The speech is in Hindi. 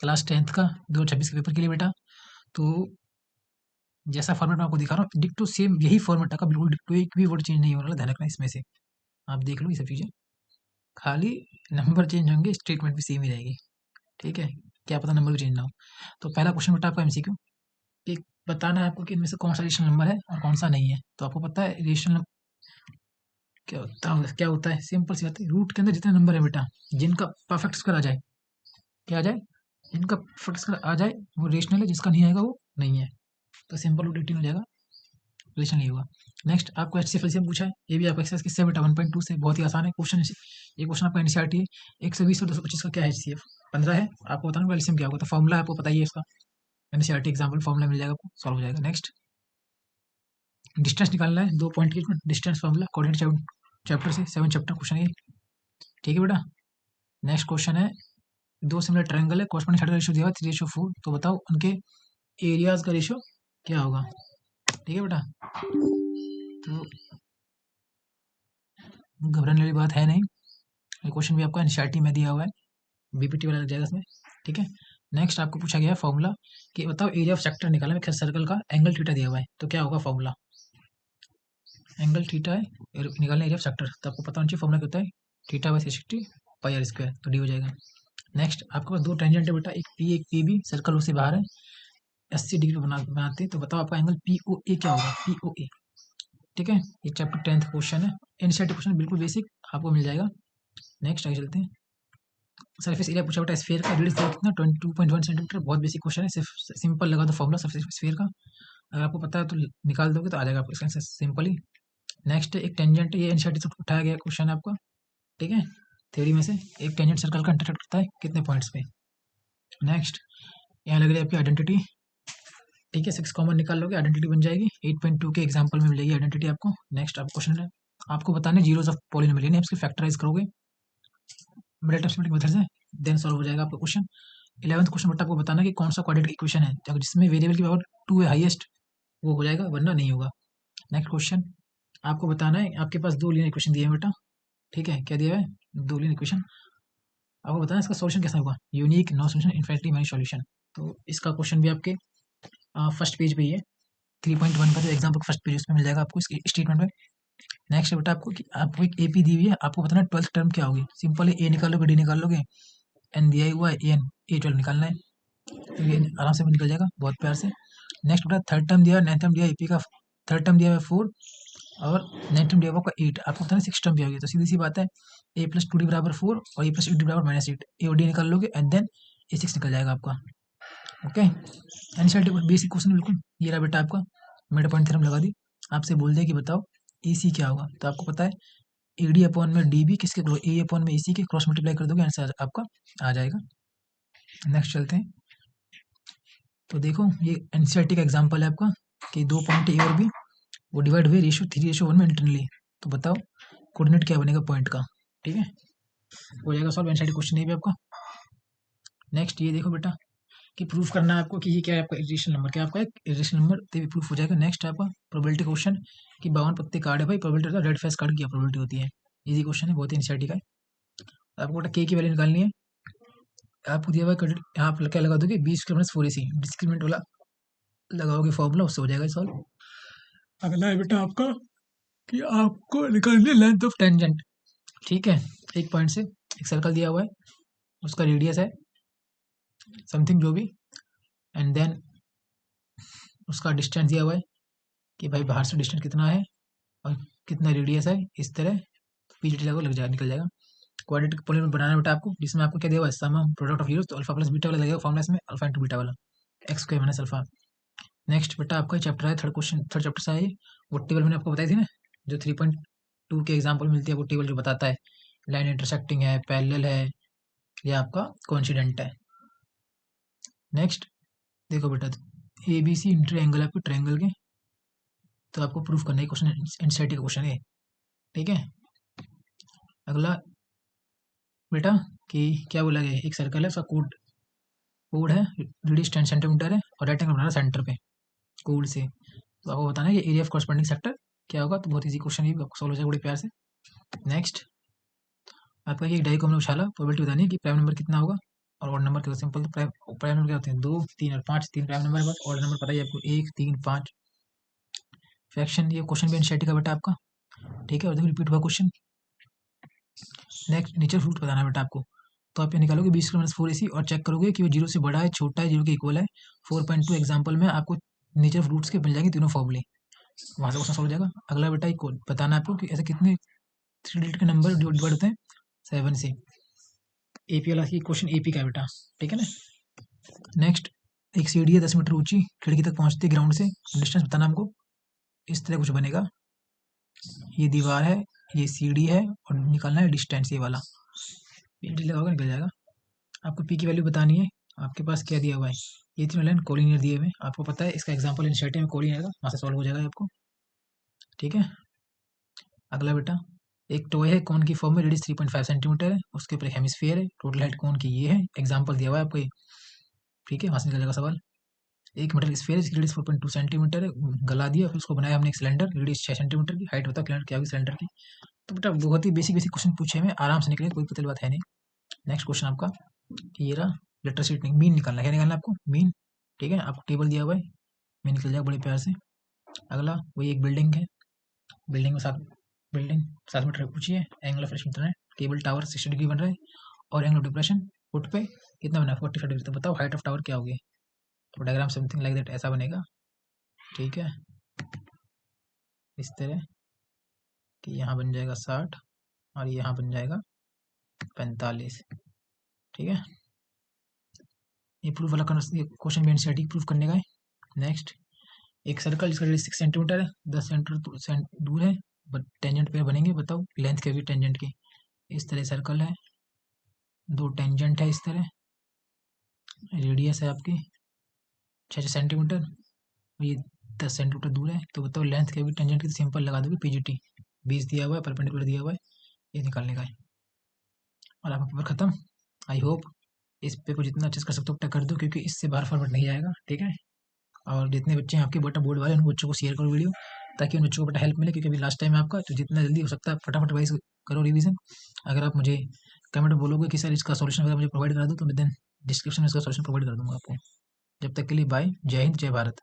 क्लास 10th का 2026 के पेपर के लिए बेटा। तो जैसा फॉर्मेट मैं आपको दिखा रहा हूँ डिक्टो सेम यही फॉर्मेट का बिल्कुल डिक्टो, एक भी वर्ड चेंज नहीं होने वाला, ध्यान रखना इसमें से। आप देख लो ये सब चीज़ें, खाली नंबर चेंज होंगे, स्टेटमेंट भी सेम ही रहेगी, ठीक है? क्या पता नंबर भी चेंज ना हो। तो पहला क्वेश्चन बेटा आपका एमसीक्यू, कि बताना है आपको कि इनमें से कौन सा रेशनल नंबर है और कौन सा नहीं है। तो आपको पता है रेशनल क्या होता है, सिंपल सी बात है, रूट के अंदर जितने नंबर है बेटा, जिनका परफेक्ट स्क्वायर आ जाए, क्या आ जाए, जिनका परफेक्ट स्क्वायर आ जाए वो रेशनल है, जिसका नहीं आएगा वो नहीं है। तो सिंपल रूट 18 हो जाएगा, रेशनल नहीं होगा। नेक्स्ट आपको एचसीएफ एलसीएम पूछा है, ये भी आपका एक्सरसाइज किससे बेटा 1.2 से, बहुत ही आसान है क्वेश्चन। ये क्वेश्चन आपका एनसीईआरटी है। 120 और 225 का क्या है, एचसीएफ 15 है, आपको बताना एलसीएम क्या होगा। तो फॉर्मूला आपको पता ही है इसका, एनसीईआरटी एग्जाम्पल फॉर्मूला मिल जाएगा आपको, सॉल्व हो जाएगा। नेक्स्ट डिस्टेंस निकालना है 2 पॉइंट के बीच में, डिस्टेंस फॉर्मूला कोऑर्डिनेट चैप्टर से, 7 चैप्टर क्वेश्चन ये, ठीक है बेटा। नेक्स्ट क्वेश्चन है, दो सिमिलर ट्रायंगल है, कॉरस्पॉन्डिंग साइड का रेशियो दिया हुआ 3:4, तो बताओ उनके एरियाज का रेशियो क्या होगा, ठीक है बेटा। तो घबराने वाली बात है नहीं, ये क्वेश्चन भी आपका एनसीईआरटी में दिया हुआ है, बीपीटी वाला लग जाएगा इसमें, ठीक है। नेक्स्ट आपको पूछा गया है फॉर्मूला, कि बताओ एरिया ऑफ सेक्टर निकालना है, सर्कल का एंगल थीटा दिया हुआ है, तो क्या होगा फॉर्मूला, एंगल थीटा है निकालना एरिया ऑफ सेक्टर, तो आपको पता होना चाहिए फॉर्मूला क्या होता है, theta by 360 pi r square, तो डी हो जाएगा। नेक्स्ट आपके पास दो टेंजेंट है बेटा, एक पी एक पी बी, सर्कल उससे बाहर है, 80 डिग्री बनाते हैं, तो बताओ आपका एंगल पी ओ ए क्या होगा, पी ओ ए, ठीक है। ये चैप्टर 10th क्वेश्चन है, एनसीईआरटी क्वेश्चन बिल्कुल बेसिक आपको मिल जाएगा। नेक्स्ट आगे चलते हैं। सरफेस एरिया पूछा बेटा स्फीयर का, रेडियस कितना 22.1 सेंटीमीटर, बहुत बेसिक क्वेश्चन है, सिर्फ सिंपल लगा दो फॉर्मूला सरफेस स्फीयर का, अगर आपको पता है तो निकाल दोगे तो आ जाएगा आपको इसका आंसर सिंपली। नेक्स्ट एक टेंजेंट, ये एनसीईआरटी से उठाया गया क्वेश्चन है आपका, ठीक है, थ्योरी में से। एक टेंजेंट सर्कल का इंटरसेक्ट करता है कितने पॉइंट्स पे। नेक्स्ट यहाँ लग रही है आपकी आइडेंटिटी, ठीक है, 6 कॉमन निकाल लोगे आइडेंटिटी बन जाएगी, 8.2 के एग्जाम्पल में मिलेगी आइडेंटिटी आपको। नेक्स्ट आपको क्वेश्चन है, आपको बताना जीरोस ऑफ पॉलिनोमियल, यानी आप फैक्टराइज करोगे मिडिल टर्म सिमेट्रिक मेथड से, देन सॉल्व हो जाएगा आपका क्वेश्चन। 11th क्वेश्चन बेटा आपको बताना कि कौन सा क्वाड्रेटिक इक्वेशन है जिसमें वेरिएबल की पावर 2 है हाईएस्ट, वो हो जाएगा, वरना नहीं होगा। नेक्स्ट क्वेश्चन आपको बताना है, आपके पास दो लीनियर इक्वेशन दिए हैं बेटा, ठीक है, क्या दिया है, दो लीनियर इक्वेशन, आपको बताना है इसका सॉल्यूशन कैसा होगा, unique, no solution, infinitely many solution. तो इसका क्वेश्चन भी आपके फर्स्ट पेज पे ही है, 3.1 का जो एग्जाम्पल फर्स्ट पेज उसमें मिल जाएगा आपको इसके स्टेटमेंट में। नेक्स्ट बेटा आपको कि आपको एक एपी दी हुई है, आपको बताना है 12th टर्म क्या होगी, सिंपल है, ए निकालोगे डी निकाल लोगे, एन दिया ही हुआ है, एन ए 12 निकालना है, तो ये आराम से निकल जाएगा बहुत प्यार से। नेक्स्ट बेटा थर्ड टर्म दिया, नाइन्थ टर्म दिया, एपी का थर्ड टर्म दिया है 4 और नाइन्थ टर्म दिया हुआ आपका 8, आपको बताना 6 टर्म दिया होगी, तो सीधी सी बात है ए प्लस 2 डी बराबर 4 और ए प्लस 8 डी बराबर -8, ए और डी निकाल लोगे एंड देन ए 6 निकल जाएगा आपका, ओके। एनसीईआरटी बेसिक क्वेश्चन बिल्कुल ये रहा बेटा आपका, मिड पॉइंट थ्योरम लगा दी, आपसे बोल दिया कि बताओ ईसी क्या होगा, तो आपको पता है एडी अपॉन में डीबी किसके, ए अपॉन में ईसी के क्रॉस मल्टीप्लाई कर दोगे आंसर आपका आ जाएगा। नेक्स्ट चलते हैं, तो देखो ये एनसीईआरटी का एग्जांपल है आपका, कि दो पॉइंट ए और बी वो डिवाइड हुए रेशियो 3:1 में इंटरनली, तो बताओ कोऑर्डिनेट क्या बनेगा पॉइंट का, ठीक है, हो जाएगा सॉल्व, एनसीईआरटी क्वेश्चन ये भी आपका। नेक्स्ट ये देखो बेटा, कि प्रूफ करना है आपको कि ये क्या है, आपका इरेशनल नंबर, क्या आपका एक इरेशनल नंबर, तो भी प्रूफ हो जाएगा। नेक्स्ट है आपका प्रोबेबिलिटी क्वेश्चन, कि 52 पत्ते कार्ड है भाई, प्रोबेबिलिटी होता है रेड फेस कार्ड की प्रोबेबिलिटी होती है, इजी क्वेश्चन है, बहुत ही एनसीईआरटी का है। आपको बेटा के की वैल्यू निकालनी है, आपको दिया हुआ है यहाँ पर क्या लगा दोगे 20 - 4ac, डिस्क्रिमिनेंट वाला लगाओगे फॉर्मूला, उससे हो जाएगा सॉल्व। अगला है बेटा आपका, कि आपको निकालनी है लेंथ ऑफ टेंजेंट, ठीक है, एक पॉइंट से एक सर्कल दिया हुआ है, उसका रेडियस है समथिंग जो भी, एंड देन उसका डिस्टेंस दिया हुआ है, कि भाई बाहर से डिस्टेंस कितना है और कितना रेडियस है, इस तरह पीजीटी लगो लग जाएगा, निकल जाएगा। क्वाड्रेटिक पॉलिनोमियल बनाना है बेटा आपको, जिसमें आपको क्या दिया हुआ है, सम ऑफ प्रोडक्ट ऑफ जीरोस, तो अल्फा प्लस बीटा वाला लगेगा फॉर्मूला इसमें, अल्फा इंटू बीटा वाला, x square minus alpha. Next बेटा आपका चैप्टर है थर्ड क्वेश्चन, थर्ड चैप्टर से है ये, वो टेबल मैंने आपको बताई थी ना, जो 3.2 के एग्जाम्पल मिलती है, वो टेबल जो बताता है लाइन इंटरसेक्टिंग है, पैरेलल है, या आपका कोइंसिडेंट है। नेक्स्ट देखो बेटा, A B C inter angle आपके ट्रायंगल के, तो आपको प्रूफ करना है, क्वेश्चन एनसीईआरटी का क्वेश्चन है, ठीक है। अगला बेटा, कि क्या बोला गया है, एक सर्कल है, उसका कोड कोड है, रेडियस 10 सेंटीमीटर है और राइट एंगल बनाना सेंटर पे कोड से, तो आपको बताना है कि एरिया ऑफ कॉरस्पॉन्डिंग सेक्टर क्या होगा, तो बहुत इजी क्वेश्चन है, आपको सॉल्व हो जाएगा बड़े प्यार से। नेक्स्ट आपका ये डाई को हमने उछाला, प्रोबेबिलिटी बतानी है कि प्राइम नंबर कितना होगा, और ऑड नंबर के सिंपल तो प्राइम नंबर क्या होते हैं 2, 3 और 5, 3 प्राइम नंबर है बस। ऑड नंबर पता ही आपको 1, 3, 5। फ्रैक्शन ये क्वेश्चन भी एनसीईआरटी का बेटा आपका, ठीक है। और देखो रिपीट हुआ क्वेश्चन। नेक्स्ट नेचर फ्रूट बताना है बेटा आपको। तो आप ये निकालोगे 20 - 4 AC और चेक करोगे कि वो जीरो से बड़ा है, छोटा है, जीरो के इक्वल है। 4.2 एग्जाम्पल में आपको नेचर फ्रूट्स के बन जाएंगे तीनों फॉर्मूले, वहां से क्वेश्चन सॉल्व हो जाएगा। अगला बेटा एक बताना है आपको कि ऐसे कितने 3 डिजिट के नंबर डिवाइड होते हैं 7 से। एपी वाला क्वेश्चन एपी का है बेटा, ठीक है ना। नेक्स्ट एक सीढ़ी है 10 मीटर ऊंची, खिड़की तक पहुंचती ग्राउंड से, डिस्टेंस बताना हमको। इस तरह कुछ बनेगा, ये दीवार है, ये सीढ़ी है और निकालना है डिस्टेंस ये वाला। पी लगाओगे निकल जाएगा। आपको पी की वैल्यू बतानी है। आपके पास क्या दिया हुआ है, ये तीनों लाइन कोलिनियर दिए हुए, आपको पता है इसका एग्जांपल एनसीईआरटी में कोलिनियर का, वहां से सॉल्व हो जाएगा आपको, ठीक है। अगला बेटा एक टॉय है कोन की फॉर्म में, रेडियस 3.5 सेंटीमीटर है, उसके ऊपर एक हेमिस्फीयर है, टोटल हाइट कोन की ये है, एग्जांपल दिया हुआ है आपको, ठीक है। वहां से निकल जाएगा सवाल। एक मेटल स्फीयर है जिसकी रेडियस 4.2 सेंटीमीटर है, गला दिया, फिर उसको बनाया हमने एक सिलेंडर, रेडियस 6 सेंटीमीटर की, हाइट बताओ क्या होगी सिलेंडर की। तो बेटा बहुत ही बेसिक बेसिक क्वेश्चन पूछे हुए, आराम से निकले, कोई पतली बात है नहीं। नेक्स्ट क्वेश्चन आपका ये रहा, लेटर शीट मीन निकालना है। क्या निकालना है आपको, मीन, ठीक है। आपको टेबल दिया हुआ है, मीन निकल जाएगा बड़े प्यार से। अगला वही एक बिल्डिंग है, बिल्डिंग में 7 मीटर ऊंची है, एंगल ऑफ रेशन है, केबल टावर 60 डिग्री बन रहा है, और एंगल ऑफ डिप्रेशन फुट पे कितना बना है 45 डिग्री। तो बताओ हाइट ऑफ टावर क्या होगी। तो डायग्राम समथिंग लाइक दैट ऐसा बनेगा, ठीक है। इस तरह कि यहाँ बन जाएगा 60 और यहाँ बन जाएगा 45, ठीक है। ये प्रूफ वाला क्वेश्चन भी एनसीईआरटी प्रूफ करने का है। नेक्स्ट एक सर्कल जिसका रेडियस 6 सेंटीमीटर है, 10 सेंटीमीटर दूर है, बट टेंजेंट पेयर बनेंगे, बताओ लेंथ क्या होगी टेंजेंट की। इस तरह सर्कल है, 2 टेंजेंट है, इस तरह रेडियस है आपकी 6 सेंटीमीटर, ये 10 सेंटीमीटर दूर है। तो बताओ लेंथ क्या होगी टेंजेंट की, सिंपल लगा दोगे पीजीटी, 20 दिया हुआ है, परपेंडिकुलर दिया हुआ है, ये निकालने का है और आपका पेपर खत्म। आई होप इस पेपर को जितना अच्छे से कर सकते हो उतना कर दो, क्योंकि इससे बाहर फॉरवर्ड नहीं आएगा, ठीक है। और जितने बच्चे हैं आपके बेटा बोर्ड वाले, उन बच्चों को शेयर करो वीडियो, ताकि उन बच्चों को बेटा हेल्प मिले, क्योंकि अभी लास्ट टाइम है आपका, तो जितना जल्दी हो सकता है फटाफट वाइज करो रिवीजन। अगर आप मुझे कमेंट में बोलोगे कि सर इसका सॉल्यूशन वगैरह मुझे प्रोवाइड करा दो, तो मैं देन डिस्क्रिप्शन में इसका सॉल्यूशन प्रोवाइड कर दूंगा आपको। जब तक के लिए बाय, जय हिंद, जय भारत।